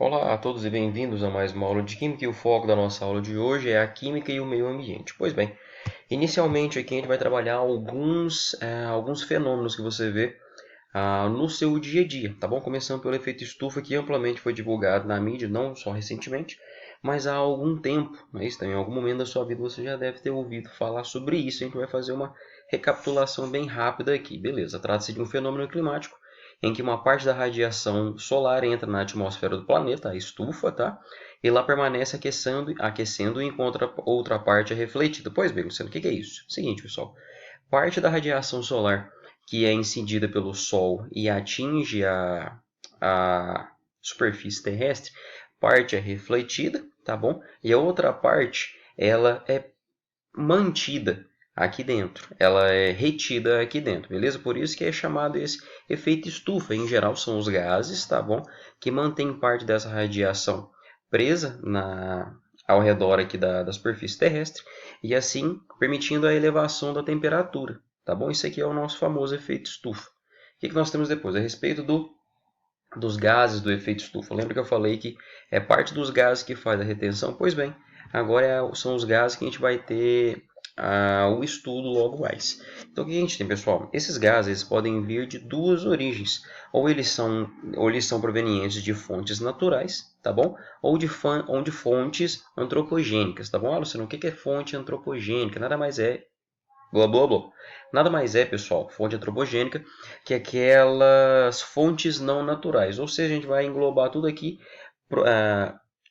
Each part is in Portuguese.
Olá a todos e bem-vindos a mais uma aula de Química e o foco da nossa aula de hoje é a Química e o Meio Ambiente. Pois bem, inicialmente aqui a gente vai trabalhar alguns fenômenos que você vê no seu dia a dia, tá bom? Começando pelo efeito estufa que amplamente foi divulgado na mídia, não só recentemente, mas há algum tempo, né? Isso, em algum momento da sua vida você já deve ter ouvido falar sobre isso. A gente vai fazer uma recapitulação bem rápida aqui, beleza? Trata-se de um fenômeno climático em que uma parte da radiação solar entra na atmosfera do planeta, a estufa, tá? E lá permanece aquecendo enquanto outra parte é refletida. Pois bem, Luciano, o que é isso? Seguinte, pessoal, parte da radiação solar que é incidida pelo Sol e atinge a superfície terrestre, parte é refletida, tá bom? E a outra parte, ela é mantida aqui dentro, ela é retida aqui dentro, beleza? Por isso que é chamado esse efeito estufa. Em geral são os gases, tá bom? Que mantêm parte dessa radiação presa ao redor aqui da superfície terrestre e assim permitindo a elevação da temperatura, tá bom? Isso aqui é o nosso famoso efeito estufa. O que nós temos depois? A respeito dos gases do efeito estufa. Lembra que eu falei que é parte dos gases que faz a retenção? Pois bem, agora são os gases que a gente vai ter o estudo logo mais. Então o que a gente tem, pessoal? Esses gases podem vir de duas origens. Ou eles são provenientes de fontes naturais, tá bom? Ou de fontes antropogênicas, tá bom? Ah, Luciano, o que é fonte antropogênica? Nada mais é blá blá blá. Nada mais é, pessoal, fonte antropogênica, que aquelas fontes não naturais. Ou seja, a gente vai englobar tudo aqui,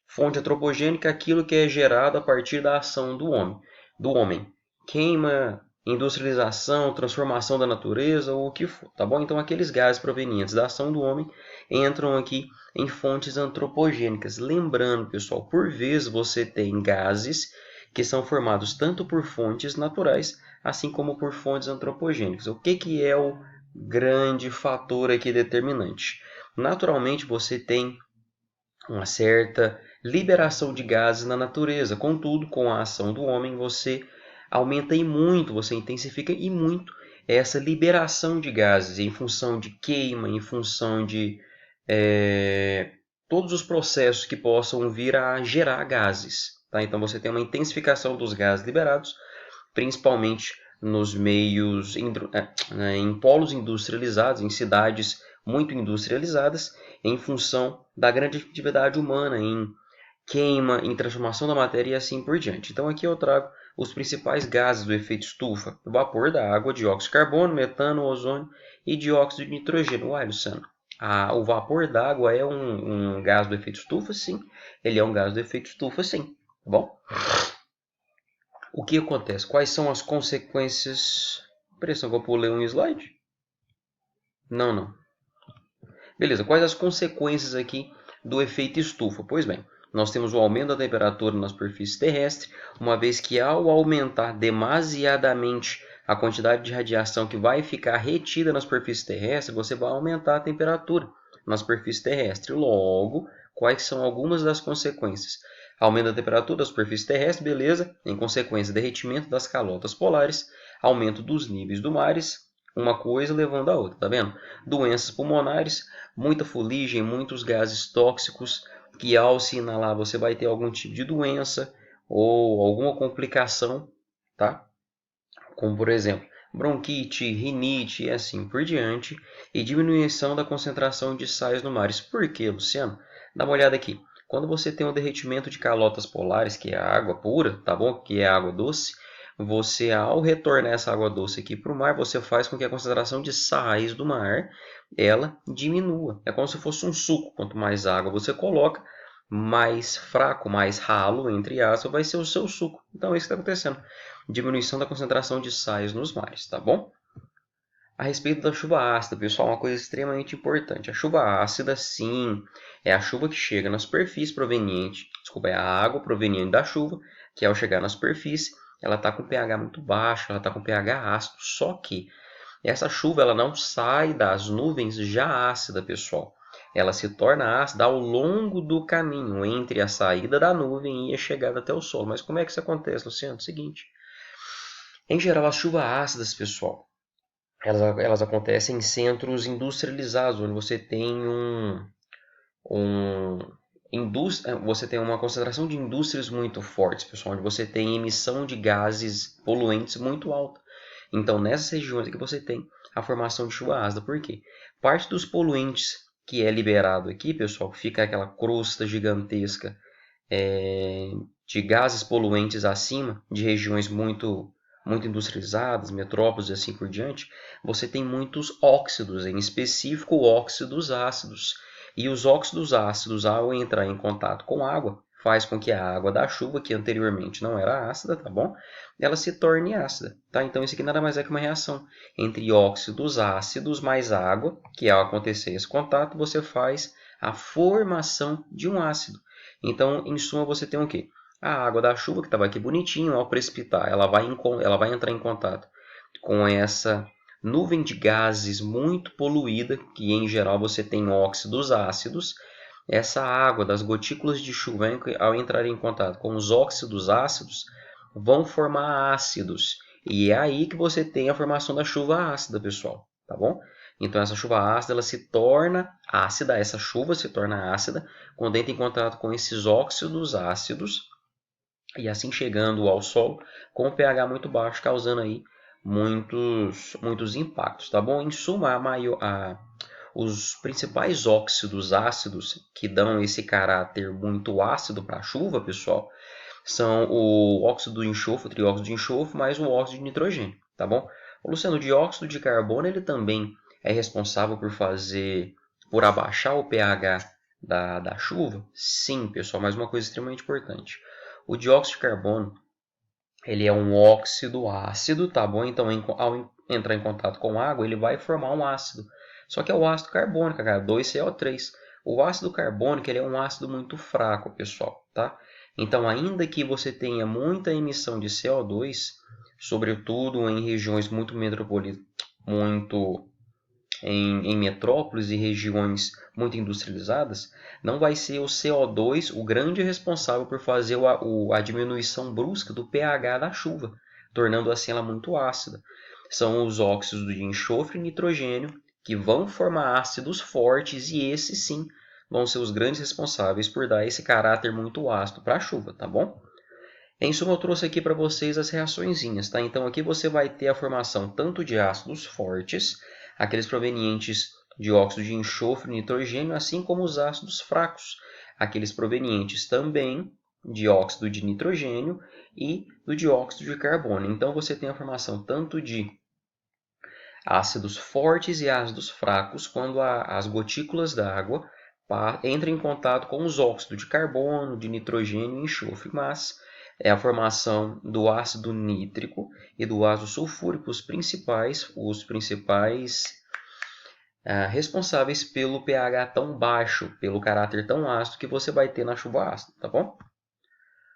fonte antropogênica, aquilo que é gerado a partir da ação do homem. Queima, industrialização, transformação da natureza, ou o que for, tá bom? Então, aqueles gases provenientes da ação do homem entram aqui em fontes antropogênicas. Lembrando, pessoal, por vezes você tem gases que são formados tanto por fontes naturais assim como por fontes antropogênicas. O que é o grande fator aqui determinante? Naturalmente, você tem uma certa liberação de gases na natureza. Contudo, com a ação do homem, você aumenta e muito, você intensifica e muito essa liberação de gases em função de queima, em função de todos os processos que possam vir a gerar gases. Tá? Então, você tem uma intensificação dos gases liberados, principalmente nos meios, em polos industrializados, em cidades muito industrializadas, em função da grande atividade humana em queima, em transformação da matéria e assim por diante. Então aqui eu trago os principais gases do efeito estufa: o vapor da água, dióxido de carbono, metano, ozônio e dióxido de nitrogênio. Uai, Luciano, o vapor da água é um gás do efeito estufa? Sim. Ele é um gás do efeito estufa? Sim. Tá bom? O que acontece? Quais são as consequências? Impressão que eu pulei um slide? Não, não. Beleza, quais as consequências aqui do efeito estufa? Pois bem, nós temos o aumento da temperatura na superfície terrestre, uma vez que ao aumentar demasiadamente a quantidade de radiação que vai ficar retida na superfície terrestre, você vai aumentar a temperatura na superfície terrestre. Logo, quais são algumas das consequências? Aumento da temperatura da superfície terrestre, beleza. Em consequência, derretimento das calotas polares, aumento dos níveis do mares, uma coisa levando a outra, tá vendo? Doenças pulmonares, muita fuligem, muitos gases tóxicos, que ao se inalar você vai ter algum tipo de doença ou alguma complicação, tá? Como por exemplo, bronquite, rinite e assim por diante, e diminuição da concentração de sais no mar. Isso por quê, Luciano? Dá uma olhada aqui. Quando você tem um derretimento de calotas polares, que é a água pura, tá bom? Que é a água doce, você, ao retornar essa água doce aqui para o mar, você faz com que a concentração de sais do mar ela diminua. É como se fosse um suco. Quanto mais água você coloca, mais fraco, mais ralo, entre aspas, vai ser o seu suco. Então é isso que está acontecendo. Diminuição da concentração de sais nos mares, tá bom? A respeito da chuva ácida, pessoal, uma coisa extremamente importante. A chuva ácida, sim, é a chuva que chega na superfície é a água proveniente da chuva, que ao chegar na superfície, ela está com pH muito baixo, ela está com pH ácido, só que essa chuva ela não sai das nuvens já ácida, pessoal. Ela se torna ácida ao longo do caminho entre a saída da nuvem e a chegada até o solo. Mas como é que isso acontece, Luciano? Seguinte, em geral, as chuvas ácidas, pessoal, elas acontecem em centros industrializados, onde você tem um, você tem uma concentração de indústrias muito fortes, pessoal, onde você tem emissão de gases poluentes muito alta. Então, nessas regiões aqui você tem a formação de chuva ácida. Por quê? Parte dos poluentes que é liberado aqui, pessoal, fica aquela crosta gigantesca de gases poluentes acima, de regiões muito industrializadas, metrópoles e assim por diante, você tem muitos óxidos, em específico óxidos ácidos. E os óxidos ácidos, ao entrar em contato com água, faz com que a água da chuva, que anteriormente não era ácida, tá bom? Ela se torne ácida, tá? Então isso aqui nada mais é que uma reação entre óxidos ácidos mais água, que ao acontecer esse contato, você faz a formação de um ácido. Então, em suma, você tem o quê? A água da chuva, que estava aqui bonitinho, ao precipitar, ela vai entrar em contato com essa nuvem de gases muito poluída, que em geral você tem óxidos ácidos. Essa água das gotículas de chuva, ao entrar em contato com os óxidos ácidos, vão formar ácidos. E é aí que você tem a formação da chuva ácida, pessoal, tá bom? Então essa chuva ácida, ela se torna ácida, essa chuva se torna ácida quando entra em contato com esses óxidos ácidos e assim chegando ao solo com o pH muito baixo, causando aí muitos impactos, tá bom? Em suma, os principais óxidos ácidos que dão esse caráter muito ácido para a chuva, pessoal, são o óxido de enxofre, o trióxido de enxofre, mais o óxido de nitrogênio, tá bom? O Luciano, o dióxido de carbono, ele também é responsável por abaixar o pH da chuva? Sim, pessoal, mas uma coisa extremamente importante. O dióxido de carbono, ele é um óxido ácido, tá bom? Então, ao entrar em contato com água, ele vai formar um ácido. Só que é o ácido carbônico, cara, 2CO3. O ácido carbônico, ele é um ácido muito fraco, pessoal, tá? Então, ainda que você tenha muita emissão de CO2, sobretudo em regiões muito metropolitanas, muito em metrópoles e regiões muito industrializadas, não vai ser o CO2 o grande responsável por fazer a diminuição brusca do pH da chuva, tornando assim ela muito ácida. São os óxidos de enxofre e nitrogênio que vão formar ácidos fortes e esses sim vão ser os grandes responsáveis por dar esse caráter muito ácido para a chuva, tá bom? Em suma, eu trouxe aqui para vocês as reaçõezinhas, tá? Então aqui você vai ter a formação tanto de ácidos fortes, aqueles provenientes de óxido de enxofre e nitrogênio, assim como os ácidos fracos, aqueles provenientes também de óxido de nitrogênio e do dióxido de carbono. Então você tem a formação tanto de ácidos fortes e ácidos fracos quando as gotículas d'água entram em contato com os óxidos de carbono, de nitrogênio e enxofre, mas é a formação do ácido nítrico e do ácido sulfúrico os principais responsáveis pelo pH tão baixo, pelo caráter tão ácido que você vai ter na chuva ácida, tá bom?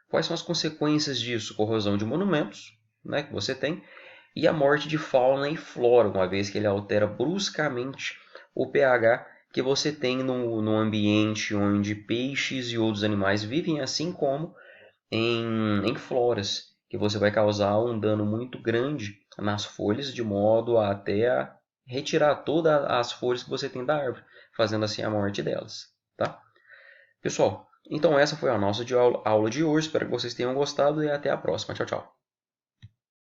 Quais são as consequências disso? Corrosão de monumentos, né, que você tem, e a morte de fauna e flora, uma vez que ele altera bruscamente o pH que você tem no ambiente onde peixes e outros animais vivem, assim como em floras, que você vai causar um dano muito grande nas folhas, de modo a até retirar todas as folhas que você tem da árvore, fazendo assim a morte delas, tá? Pessoal, então essa foi a nossa aula de hoje, espero que vocês tenham gostado e até a próxima. Tchau, tchau.